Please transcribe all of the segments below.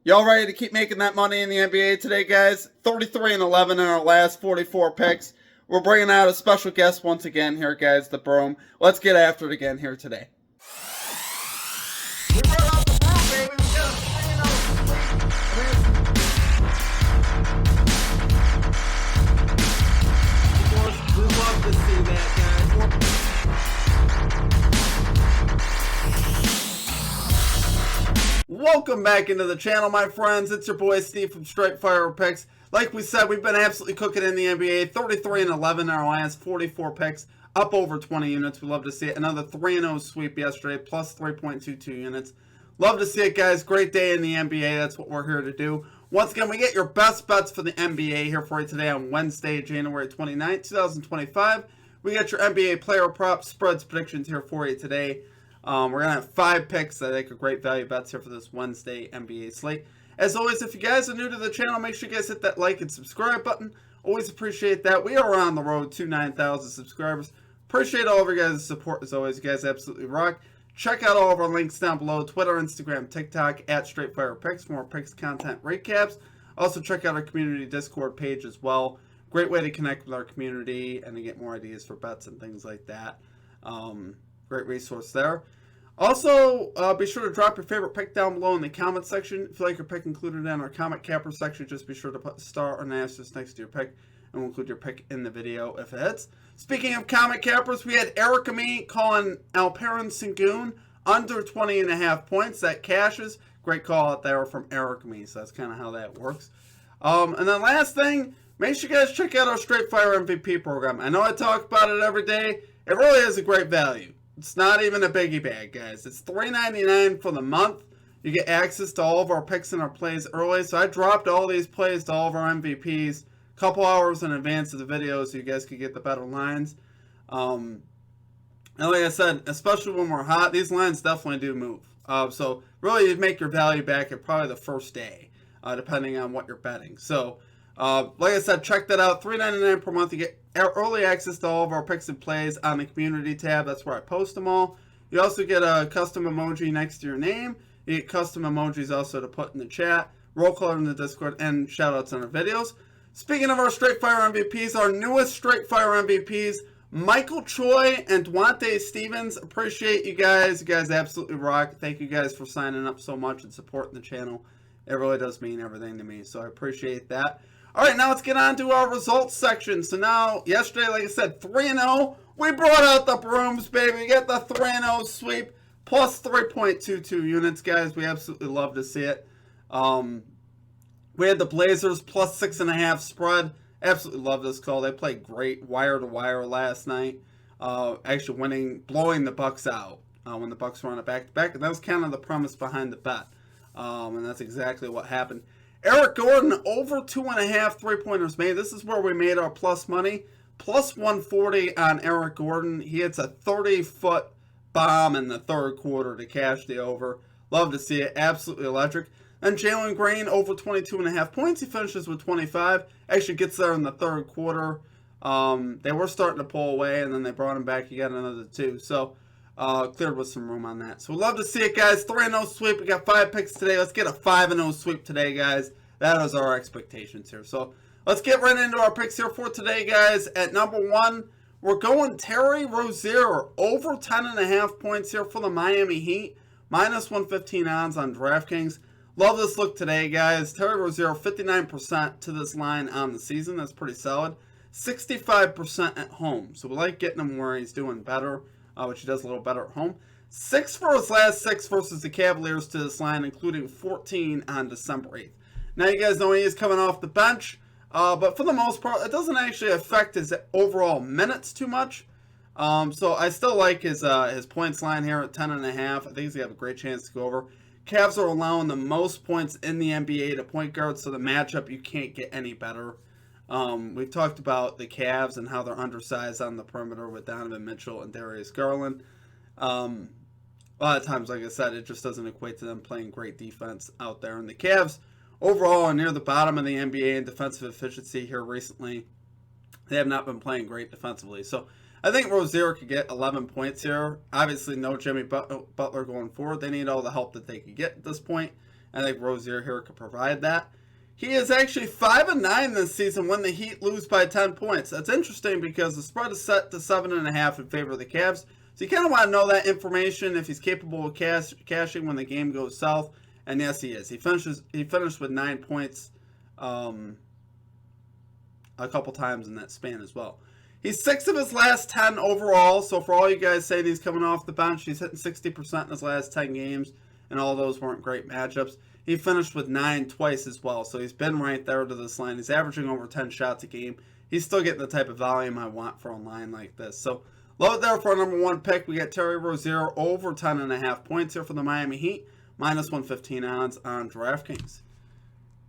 Y'all ready to keep making that money in the NBA today, guys? 33-11 in our last 44 picks. We're bringing out a special guest once again here, guys, the Broom. Let's get after it again here today. We brought out the Broom, baby. We got a 3-0 We love to see that, guys. Welcome back into the channel, my friends. It's your boy Steve from Straight Fire Picks. Like we said, we've been absolutely cooking in the NBA. 33-11 in our last 44 picks, up over 20 units. We love to see it. Another 3-0 sweep yesterday, plus 3.22 units. Love to see it, guys. Great day in the NBA. That's what we're here to do. Once again, we get your best bets for the NBA here for you today on Wednesday, January 29th, 2025. We got your NBA player props, spreads, predictions here for you today. We're going to have 5 picks that I think are great value bets here for this Wednesday NBA slate. As always, if you guys are new to the channel, make sure you guys hit that like and subscribe button. Always appreciate that. We are on the road to 9,000 subscribers. Appreciate all of your guys' support as always. You guys absolutely rock. Check out all of our links down below. Twitter, Instagram, TikTok, at StraightFirePicks for more picks, content, recaps. Also check out our community Discord page as well. Great way to connect with our community and to get more ideas for bets and things like that. Great resource there. Also, be sure to drop your favorite pick down below in the comment section. If you like your pick included in our comment capper section, just be sure to put a star or an asterisk next to your pick, and we'll include your pick in the video if it hits. Speaking of comment cappers, we had Eric and me calling Alperen Sengun under 20.5 points. That cashes. Great call out there from Eric and me, so that's kind of how that works. And then last thing, make sure you guys check out our Straight Fire MVP program. I know I talk about it every day. It really is a great value. It's not even a biggie bag, guys. It's $3.99 for the month. You get access to all of our picks and our plays early. So I dropped all these plays to all of our MVPs a couple hours in advance of the video so you guys could get the better lines. And like I said, especially when we're hot, these lines definitely do move. So really you'd make your value back at probably the first day, depending on what you're betting. So like I said, check that out. $3.99 per month. You get early access to all of our picks and plays on the community tab. That's where I post them all. You also get a custom emoji next to your name. You get custom emojis also to put in the chat, roll call in the Discord, and shout outs on our videos. Speaking of our Straight Fire MVPs, our newest Straight Fire MVPs, Michael Choi and Dwante Stevens. Appreciate you guys. You guys absolutely rock. Thank you guys for signing up so much and supporting the channel. It really does mean everything to me, so I appreciate that. All right, now let's get on to our results section. So now, yesterday, like I said, 3-0. We brought out the brooms, baby. We got the 3-0 sweep, plus 3.22 units, guys. We absolutely love to see it. We had the Blazers, plus 6.5 spread. Absolutely love this call. They played great wire to wire last night. Actually blowing the Bucks out when the Bucks were on a back-to-back. And that was kind of the premise behind the bet. And that's exactly what happened. Eric Gordon, over 2.5 3-pointers made. This is where we made our plus money. Plus 140 on Eric Gordon. He hits a 30-foot bomb in the third quarter to cash the over. Love to see it. Absolutely electric. Then Jalen Green, over 22.5 points. He finishes with 25. Actually gets there in the third quarter. They were starting to pull away, and then they brought him back. He got another 2. So, cleared with some room on that. So, we'd love to see it, guys. 3-0 sweep. We got 5 picks today. Let's get a 5-0 sweep today, guys. That is our expectations here. So, let's get right into our picks here for today, guys. At number 1, we're going Terry Rozier. Over 10.5 points here for the Miami Heat. Minus 115 odds on DraftKings. Love this look today, guys. Terry Rozier, 59% to this line on the season. That's pretty solid. 65% at home. So, we like getting him where he's doing better. Which he does a little better at home. 6 for his last 6 versus the Cavaliers to this line, including 14 on December 8th. Now, you guys know he is coming off the bench, but for the most part, it doesn't actually affect his overall minutes too much. So I still like his points line here at 10.5. I think he's going to have a great chance to go over. Cavs are allowing the most points in the NBA to point guards, so the matchup, you can't get any better. We've talked about the Cavs and how they're undersized on the perimeter with Donovan Mitchell and Darius Garland. A lot of times, like I said, it just doesn't equate to them playing great defense out there. And the Cavs, overall, are near the bottom of the NBA in defensive efficiency here recently. They have not been playing great defensively. So I think Rozier could get 11 points here. Obviously, no Jimmy Butler going forward. They need all the help that they could get at this point. I think Rozier here could provide that. He is actually 5-9 this season when the Heat lose by 10 points. That's interesting because the spread is set to 7.5 in favor of the Cavs. So you kind of want to know that information if he's capable of cashing when the game goes south. And yes, he is. He finished with 9 points a couple times in that span as well. He's 6 of his last 10 overall. So for all you guys saying he's coming off the bench, he's hitting 60% in his last 10 games. And all those weren't great matchups. He finished with 9 twice as well. So he's been right there to this line. He's averaging over 10 shots a game. He's still getting the type of volume I want for a line like this. So love it there for our number 1 pick. We got Terry Rozier over 10.5 points here for the Miami Heat. Minus 115 odds on DraftKings.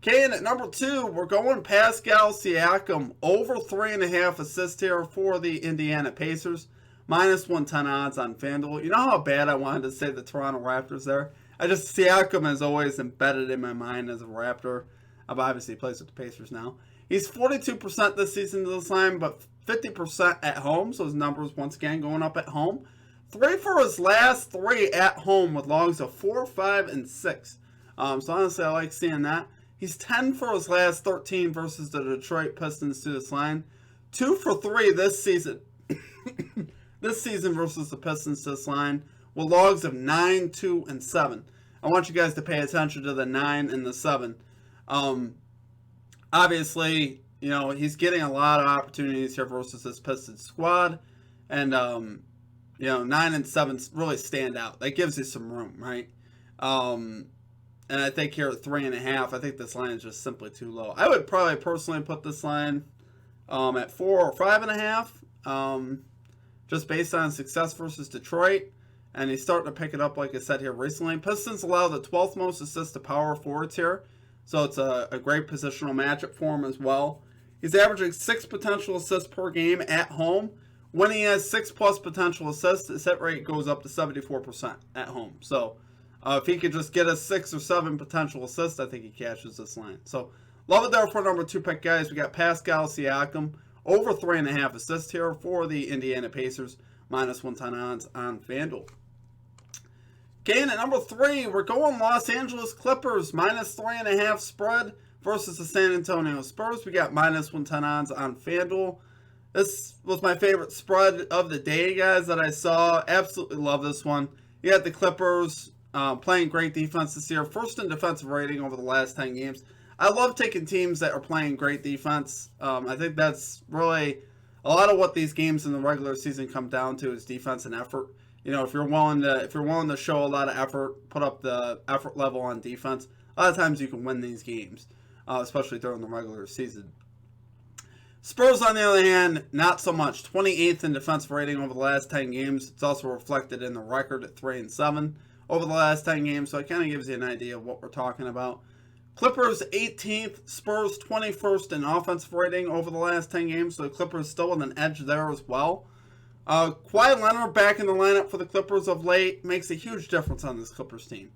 Okay, and at number 2, we're going Pascal Siakam. Over 3.5 assists here for the Indiana Pacers. Minus 110 odds on FanDuel. You know how bad I wanted to say the Toronto Raptors there? Siakam is always embedded in my mind as a Raptor. Obviously, he plays with the Pacers now. He's 42% this season to this line, but 50% at home. So his numbers, once again, going up at home. 3 for his last 3 at home with logs of 4, 5, and 6. So honestly, I like seeing that. He's 10 for his last 13 versus the Detroit Pistons to this line. 2 for 3 this season. This season versus the Pistons to this line with logs of 9, 2, and 7. I want you guys to pay attention to the 9 and the 7. Obviously, you know, he's getting a lot of opportunities here versus this Pistons squad. And, you know, 9 and 7 really stand out. That gives you some room, right? And I think here at 3.5, I think this line is just simply too low. I would probably personally put this line at 4 or 5.5, just based on success versus Detroit. And he's starting to pick it up, like I said here recently. Pistons allow the 12th most assists to power forwards here. So it's a great positional matchup for him as well. He's averaging 6 potential assists per game at home. When he has 6+ potential assists, his hit rate goes up to 74% at home. So if he could just get us 6 or 7 potential assists, I think he cashes this line. So love it there for number 2 pick, guys. We got Pascal Siakam over 3.5 assists here for the Indiana Pacers. Minus 110 odds on FanDuel. Okay, and at number 3, we're going Los Angeles Clippers. Minus 3.5 spread versus the San Antonio Spurs. We got minus 110 odds on FanDuel. This was my favorite spread of the day, guys, that I saw. Absolutely love this one. You got the Clippers playing great defense this year. First in defensive rating over the last 10 games. I love taking teams that are playing great defense. I think that's really a lot of what these games in the regular season come down to is defense and effort. You know, if you're willing to show a lot of effort, put up the effort level on defense, a lot of times you can win these games, especially during the regular season. Spurs, on the other hand, not so much. 28th in defensive rating over the last 10 games. It's also reflected in the record at 3-7 over the last 10 games, so it kind of gives you an idea of what we're talking about. Clippers 18th, Spurs 21st in offensive rating over the last 10 games, so the Clippers still with an edge there as well. Kawhi Leonard back in the lineup for the Clippers of late makes a huge difference on this Clippers team.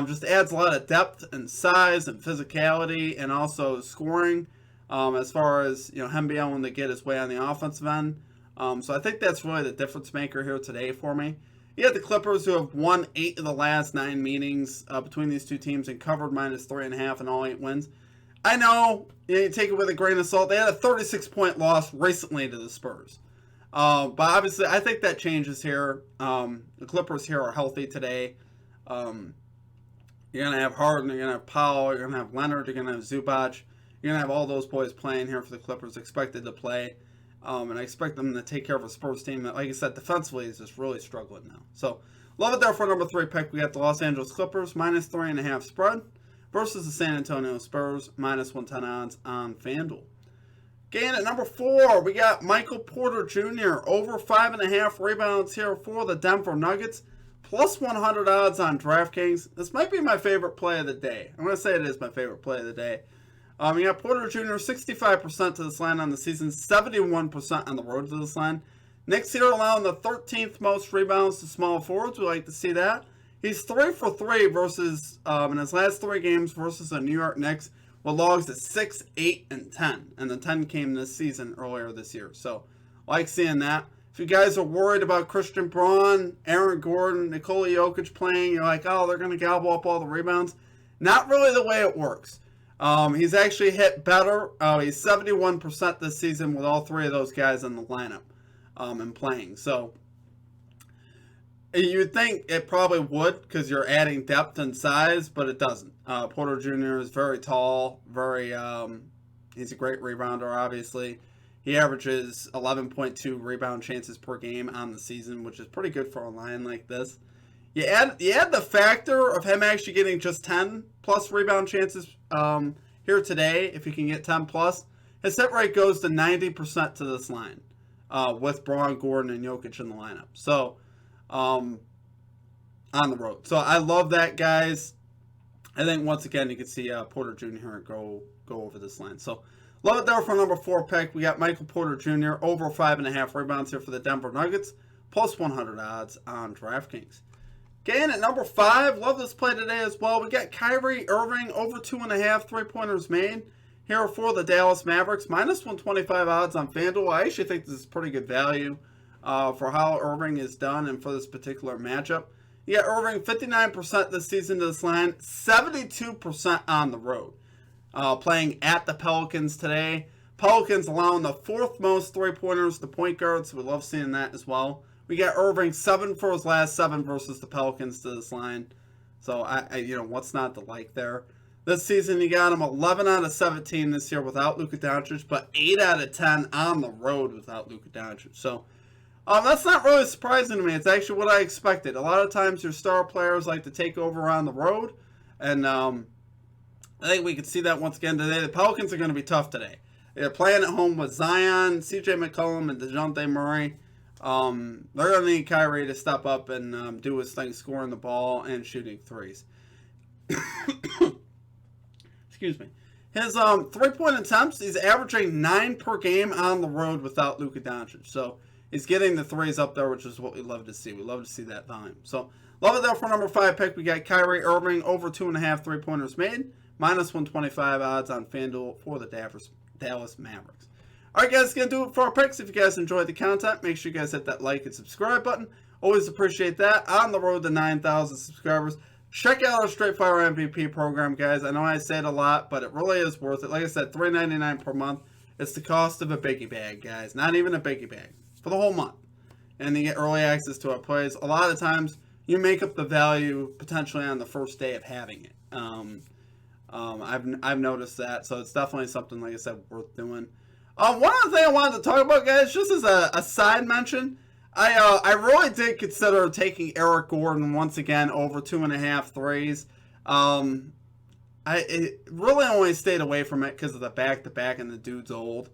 Just adds a lot of depth and size and physicality and also scoring as far as, you know, him being able to get his way on the offensive end. So I think that's really the difference maker here today for me. You have the Clippers who have won 8 of the last 9 meetings between these two teams and covered minus 3.5 in all 8 wins. I know, you take it with a grain of salt. They had a 36-point loss recently to the Spurs. But obviously, I think that changes here. The Clippers here are healthy today. You're going to have Harden, you're going to have Powell, you're going to have Leonard, you're going to have Zubac. You're going to have all those boys playing here for the Clippers, expected to play. And I expect them to take care of a Spurs team that, like I said, defensively is just really struggling now. So, love it there for number 3 pick. We got the Los Angeles Clippers, minus 3.5 spread, versus the San Antonio Spurs, minus 110 odds on FanDuel. Again, at number 4, we got Michael Porter Jr., over 5.5 rebounds here for the Denver Nuggets, plus 100 odds on DraftKings. This might be my favorite play of the day. I'm going to say it is my favorite play of the day. You got Porter Jr., 65% to this line on the season, 71% on the road to this line. Knicks here allowing the 13th most rebounds to small forwards. We like to see that. He's 3 for 3 versus in his last 3 games versus the New York Knicks with logs at 6, 8, and 10. And the 10 came this season earlier this year. So, like seeing that. If you guys are worried about Christian Braun, Aaron Gordon, Nikola Jokic playing, you're like, oh, they're going to gobble up all the rebounds. Not really the way it works. He's actually hit better. He's 71% this season with all three of those guys in the lineup and playing. So you'd think it probably would because you're adding depth and size, but it doesn't. Porter Jr. is very tall, he's a great rebounder, obviously. He averages 11.2 rebound chances per game on the season, which is pretty good for a line like this. You add the factor of him actually getting just 10 plus rebound chances here today. If he can get 10 plus, his hit rate goes to 90% to this line with Braun, Gordon, and Jokic in the lineup. So on the road. So I love that, guys. I think once again you can see Porter Jr. go over this line. So love it there for number 4 pick. We got Michael Porter Jr. over 5.5 rebounds here for the Denver Nuggets, plus 100 odds on DraftKings. Again, at number 5, love this play today as well. We got Kyrie Irving over 2.5 3-pointers made here for the Dallas Mavericks, minus 125 odds on FanDuel. I actually think this is pretty good value for how Irving is done and for this particular matchup. You got Irving 59% this season to this line, 72% on the road. Playing at the Pelicans today. Pelicans allowing the 4th most 3-pointers to point guards, so we love seeing that as well. We got Irving 7 for his last 7 versus the Pelicans to this line. So, what's not to like there? This season, you got him 11 out of 17 this year without Luka Doncic, but 8 out of 10 on the road without Luka Doncic. So, that's not really surprising to me. It's actually what I expected. A lot of times your star players like to take over on the road. And I think we can see that once again today. The Pelicans are going to be tough today. They're playing at home with Zion, CJ McCollum, and DeJounte Murray. They're going to need Kyrie to step up and do his thing, scoring the ball and shooting threes. Excuse me. His 3-point attempts, he's averaging 9 per game on the road without Luka Doncic. So he's getting the threes up there, which is what we love to see. We love to see that volume. So love it there for number 5 pick. We got Kyrie Irving over 2.5 3-pointers made, minus 125 odds on FanDuel for the Dallas Mavericks. Alright guys, that's going to do it for our picks. If you guys enjoyed the content, make sure you guys hit that like and subscribe button. Always appreciate that. On the road to 9,000 subscribers. Check out our Straight Fire MVP program, guys. I know I say it a lot, but it really is worth it. Like I said, $3.99 per month. It's the cost of a biggie bag, guys. Not even a biggie bag. For the whole month. And you get early access to our plays. A lot of times, you make up the value potentially on the first day of having it. I've noticed that. So it's definitely something, like I said, worth doing. One other thing I wanted to talk about, guys, just as a side mention, I really did consider taking Eric Gordon once again over 2.5 threes. I really only stayed away from it because of the back-to-back and the dude's old.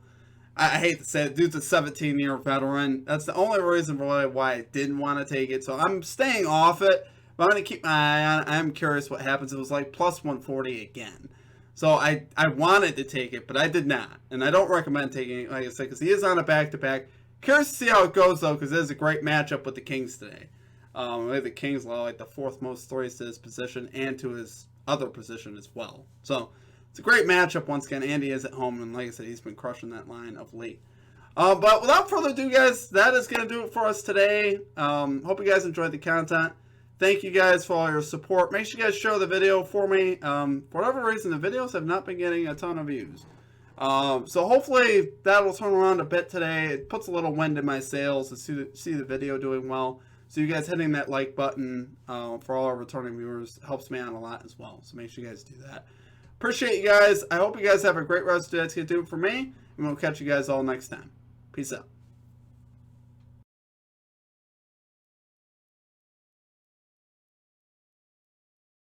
I hate to say it, dude's a 17-year veteran. That's the only reason really why I didn't want to take it. So I'm staying off it, but I'm going to keep my eye on it. I'm curious what happens. It was like plus 140 again. So I wanted to take it, but I did not. And I don't recommend taking it, like I said, because he is on a back-to-back. Curious to see how it goes, though, because it is a great matchup with the Kings today. The Kings allow like the 4th most threes to his position and to his other position as well. So it's a great matchup once again. Andy is at home, and like I said, he's been crushing that line of late. But without further ado, guys, that is going to do it for us today. Hope you guys enjoyed the content. Thank you guys for all your support. Make sure you guys share the video for me. For whatever reason, the videos have not been getting a ton of views. So hopefully that'll turn around a bit today. It puts a little wind in my sails to see the video doing well. So you guys hitting that like button for all our returning viewers helps me out a lot as well. So make sure you guys do that. Appreciate you guys. I hope you guys have a great rest of the day. That's going to do it for me. And we'll catch you guys all next time. Peace out.